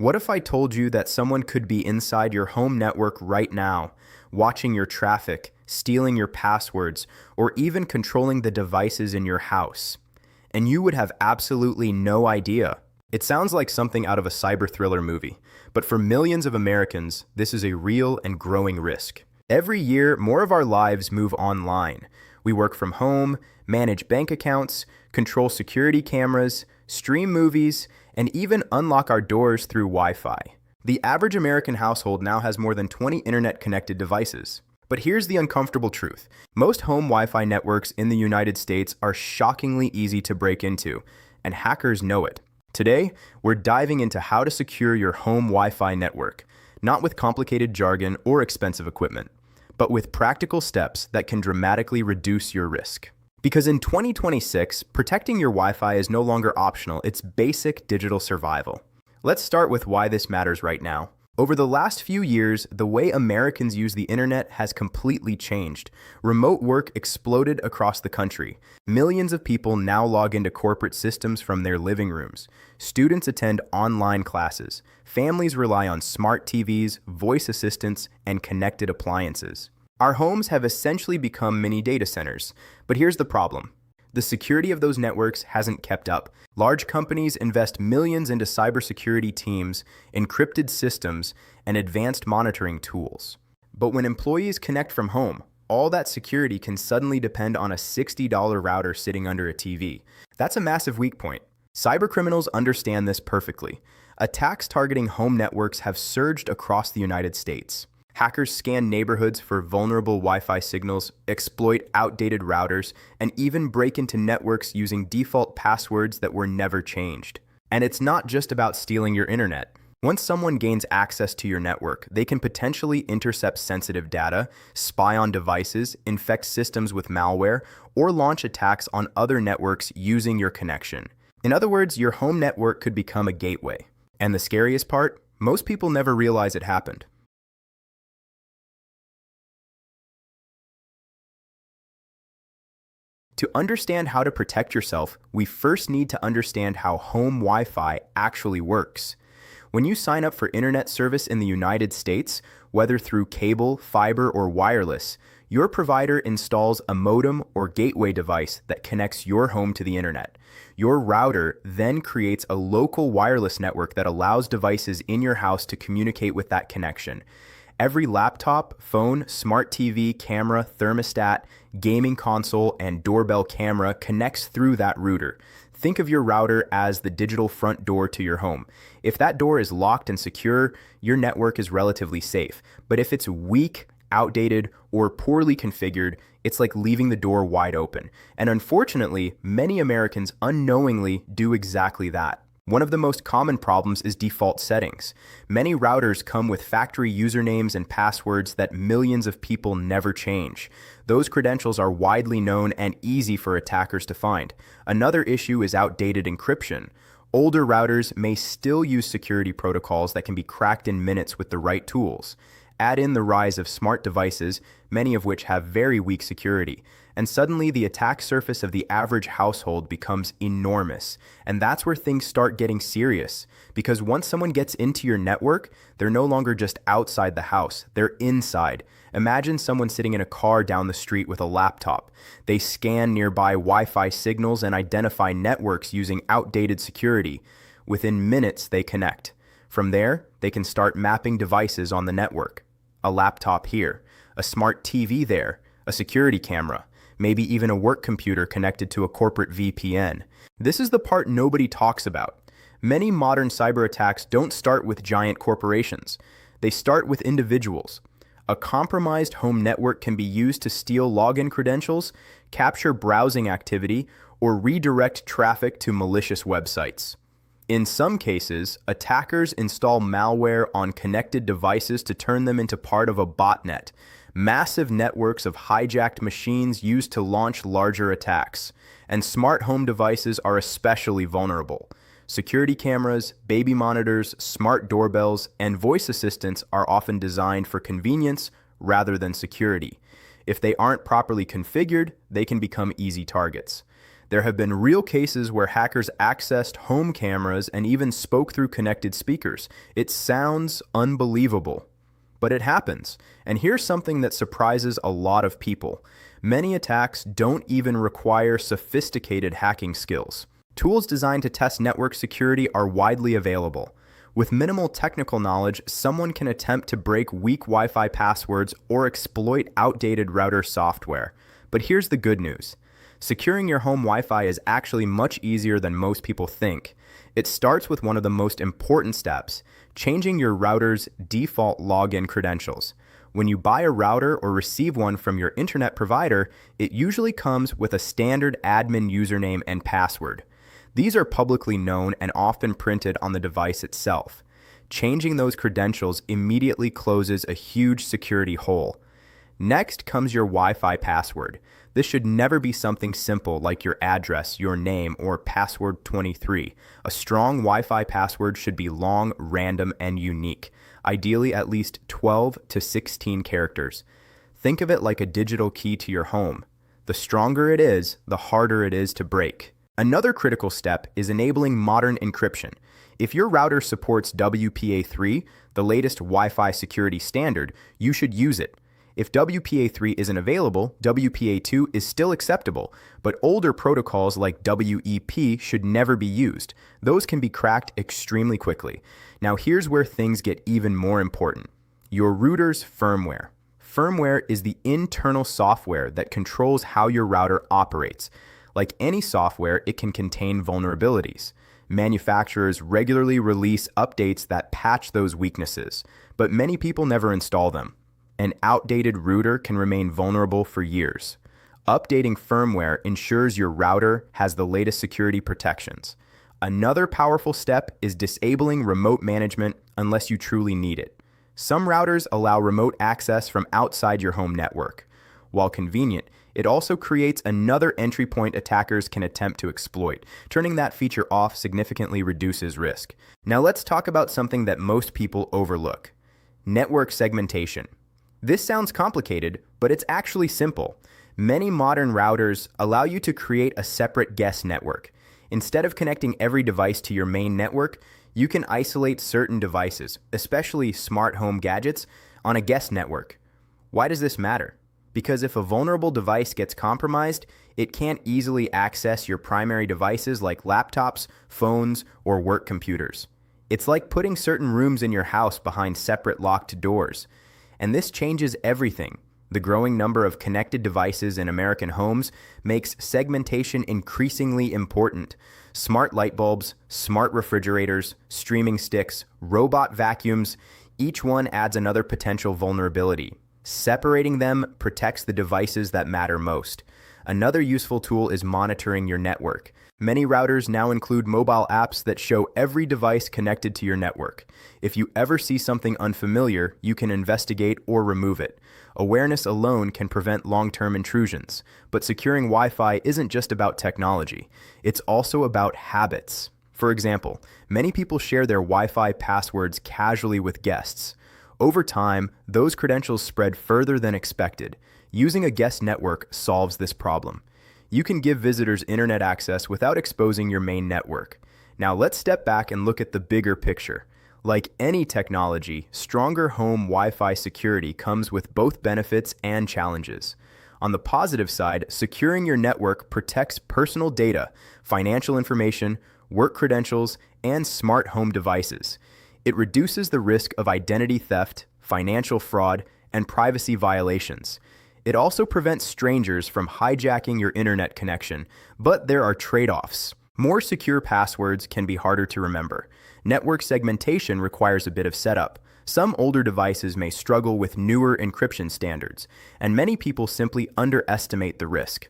What if I told you that someone could be inside your home network right now, watching your traffic, stealing your passwords, or even controlling the devices in your house? And you would have absolutely no idea. It sounds like something out of a cyber thriller movie, but for millions of Americans, this is a real and growing risk. Every year, more of our lives move online. We work from home, manage bank accounts, control security cameras, stream movies, and even unlock our doors through Wi-Fi. The average American household now has more than 20 internet-connected devices. But here's the uncomfortable truth. Most home Wi-Fi networks in the United States are shockingly easy to break into, and hackers know it. Today, we're diving into how to secure your home Wi-Fi network, not with complicated jargon or expensive equipment, but with practical steps that can dramatically reduce your risk. Because in 2026, protecting your Wi-Fi is no longer optional, it's basic digital survival. Let's start with why this matters right now. Over the last few years, the way Americans use the internet has completely changed. Remote work exploded across the country. Millions of people now log into corporate systems from their living rooms. Students attend online classes. Families rely on smart TVs, voice assistants, and connected appliances. Our homes have essentially become mini data centers. But here's the problem. The security of those networks hasn't kept up. Large companies invest millions into cybersecurity teams, encrypted systems, and advanced monitoring tools. But when employees connect from home, all that security can suddenly depend on a $60 router sitting under a TV. That's a massive weak point. Cybercriminals understand this perfectly. Attacks targeting home networks have surged across the United States. Hackers scan neighborhoods for vulnerable Wi-Fi signals, exploit outdated routers, and even break into networks using default passwords that were never changed. And it's not just about stealing your internet. Once someone gains access to your network, they can potentially intercept sensitive data, spy on devices, infect systems with malware, or launch attacks on other networks using your connection. In other words, your home network could become a gateway. And the scariest part? Most people never realize it happened. To understand how to protect yourself, we first need to understand how home Wi-Fi actually works. When you sign up for internet service in the United States, whether through cable, fiber, or wireless, your provider installs a modem or gateway device that connects your home to the internet. Your router then creates a local wireless network that allows devices in your house to communicate with that connection. Every laptop, phone, smart TV, camera, thermostat, gaming console, and doorbell camera connects through that router. Think of your router as the digital front door to your home. If that door is locked and secure, your network is relatively safe. But if it's weak, outdated, or poorly configured, it's like leaving the door wide open. And unfortunately, many Americans unknowingly do exactly that. One of the most common problems is default settings. Many routers come with factory usernames and passwords that millions of people never change. Those credentials are widely known and easy for attackers to find. Another issue is outdated encryption. Older routers may still use security protocols that can be cracked in minutes with the right tools. Add in the rise of smart devices, many of which have very weak security, and suddenly the attack surface of the average household becomes enormous. And that's where things start getting serious, because once someone gets into your network, they're no longer just outside the house, they're inside. Imagine someone sitting in a car down the street with a laptop. They scan nearby Wi-Fi signals and identify networks using outdated security. Within minutes, they connect. From there, they can start mapping devices on the network. A laptop here, a smart TV there, a security camera, maybe even a work computer connected to a corporate VPN. This is the part nobody talks about. Many modern cyber attacks don't start with giant corporations. They start with individuals. A compromised home network can be used to steal login credentials, capture browsing activity, or redirect traffic to malicious websites. In some cases, attackers install malware on connected devices to turn them into part of a botnet, massive networks of hijacked machines used to launch larger attacks. And smart home devices are especially vulnerable. Security cameras, baby monitors, smart doorbells, and voice assistants are often designed for convenience rather than security. If they aren't properly configured, they can become easy targets. There have been real cases where hackers accessed home cameras and even spoke through connected speakers. It sounds unbelievable, but it happens. And here's something that surprises a lot of people. Many attacks don't even require sophisticated hacking skills. Tools designed to test network security are widely available. With minimal technical knowledge, someone can attempt to break weak Wi-Fi passwords or exploit outdated router software. But here's the good news. Securing your home Wi-Fi is actually much easier than most people think. It starts with one of the most important steps, changing your router's default login credentials. When you buy a router or receive one from your internet provider, it usually comes with a standard admin username and password. These are publicly known and often printed on the device itself. Changing those credentials immediately closes a huge security hole. Next comes your Wi-Fi password. This should never be something simple like your address, your name, or password 23. A strong Wi-Fi password should be long, random, and unique, ideally at least 12 to 16 characters. Think of it like a digital key to your home. The stronger it is, the harder it is to break. Another critical step is enabling modern encryption. If your router supports WPA3, the latest Wi-Fi security standard, you should use it. If WPA3 isn't available, WPA2 is still acceptable, but older protocols like WEP should never be used. Those can be cracked extremely quickly. Now here's where things get even more important. Your router's firmware. Firmware is the internal software that controls how your router operates. Like any software, it can contain vulnerabilities. Manufacturers regularly release updates that patch those weaknesses, but many people never install them. An outdated router can remain vulnerable for years. Updating firmware ensures your router has the latest security protections. Another powerful step is disabling remote management unless you truly need it. Some routers allow remote access from outside your home network. While convenient, it also creates another entry point attackers can attempt to exploit. Turning that feature off significantly reduces risk. Now let's talk about something that most people overlook: network segmentation. This sounds complicated, but it's actually simple. Many modern routers allow you to create a separate guest network. Instead of connecting every device to your main network, you can isolate certain devices, especially smart home gadgets, on a guest network. Why does this matter? Because if a vulnerable device gets compromised, it can't easily access your primary devices like laptops, phones, or work computers. It's like putting certain rooms in your house behind separate locked doors. And this changes everything. The growing number of connected devices in American homes makes segmentation increasingly important. Smart light bulbs, smart refrigerators, streaming sticks, robot vacuums, each one adds another potential vulnerability. Separating them protects the devices that matter most. Another useful tool is monitoring your network. Many routers now include mobile apps that show every device connected to your network. If you ever see something unfamiliar, you can investigate or remove it. Awareness alone can prevent long-term intrusions. But securing Wi-Fi isn't just about technology. It's also about habits. For example, many people share their Wi-Fi passwords casually with guests. Over time, those credentials spread further than expected. Using a guest network solves this problem. You can give visitors internet access without exposing your main network. Now let's step back and look at the bigger picture. Like any technology, stronger home Wi-Fi security comes with both benefits and challenges. On the positive side, securing your network protects personal data, financial information, work credentials, and smart home devices. It reduces the risk of identity theft, financial fraud, and privacy violations. It also prevents strangers from hijacking your internet connection, but there are trade-offs. More secure passwords can be harder to remember. Network segmentation requires a bit of setup. Some older devices may struggle with newer encryption standards, and many people simply underestimate the risk.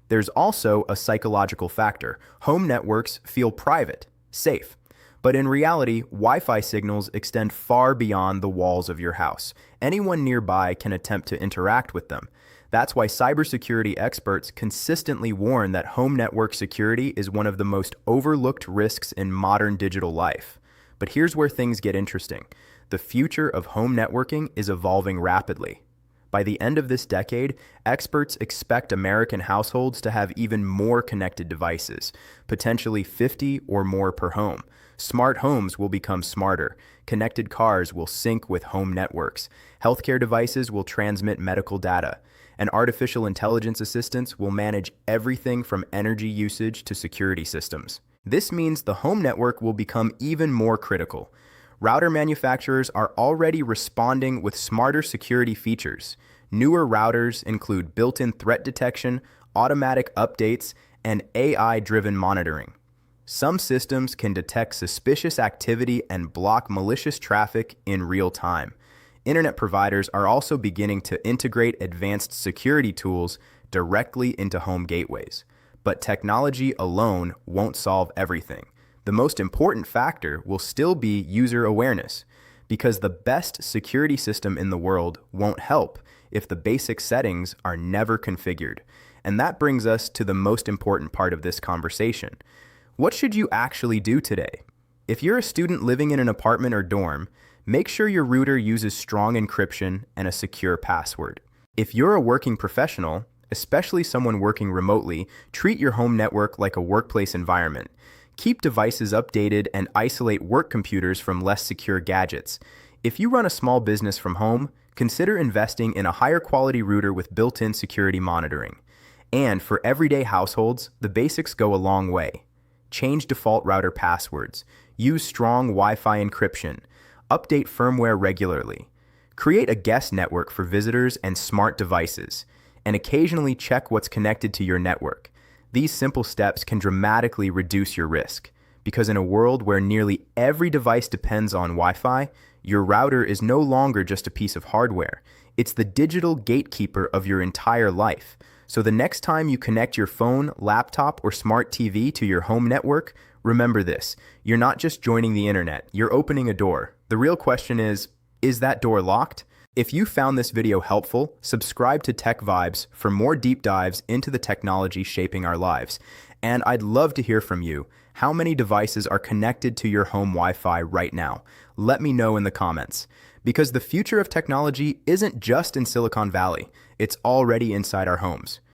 There's also a psychological factor. Home networks feel private, safe. But in reality, Wi-Fi signals extend far beyond the walls of your house. Anyone nearby can attempt to interact with them. That's why cybersecurity experts consistently warn that home network security is one of the most overlooked risks in modern digital life. But here's where things get interesting. The future of home networking is evolving rapidly. By the end of this decade, experts expect American households to have even more connected devices, potentially 50 or more per home. Smart homes will become smarter. Connected cars will sync with home networks. Healthcare devices will transmit medical data. And artificial intelligence assistants will manage everything from energy usage to security systems. This means the home network will become even more critical. Router manufacturers are already responding with smarter security features. Newer routers include built-in threat detection, automatic updates, and AI-driven monitoring. Some systems can detect suspicious activity and block malicious traffic in real time. Internet providers are also beginning to integrate advanced security tools directly into home gateways. But technology alone won't solve everything. The most important factor will still be user awareness, because the best security system in the world won't help if the basic settings are never configured. And that brings us to the most important part of this conversation. What should you actually do today? If you're a student living in an apartment or dorm, make sure your router uses strong encryption and a secure password. If you're a working professional, especially someone working remotely, treat your home network like a workplace environment. Keep devices updated and isolate work computers from less secure gadgets. If you run a small business from home, consider investing in a higher quality router with built-in security monitoring. And for everyday households, the basics go a long way. Change default router passwords. Use strong Wi-Fi encryption. Update firmware regularly. Create a guest network for visitors and smart devices. And occasionally check what's connected to your network. These simple steps can dramatically reduce your risk, because in a world where nearly every device depends on Wi-Fi, your router is no longer just a piece of hardware. It's the digital gatekeeper of your entire life. So the next time you connect your phone, laptop, or smart TV to your home network, remember this: you're not just joining the internet, you're opening a door. The real question is that door locked? If you found this video helpful, subscribe to TechVibes for more deep dives into the technology shaping our lives. And I'd love to hear from you. How many devices are connected to your home Wi-Fi right now? Let me know in the comments. Because the future of technology isn't just in Silicon Valley, it's already inside our homes.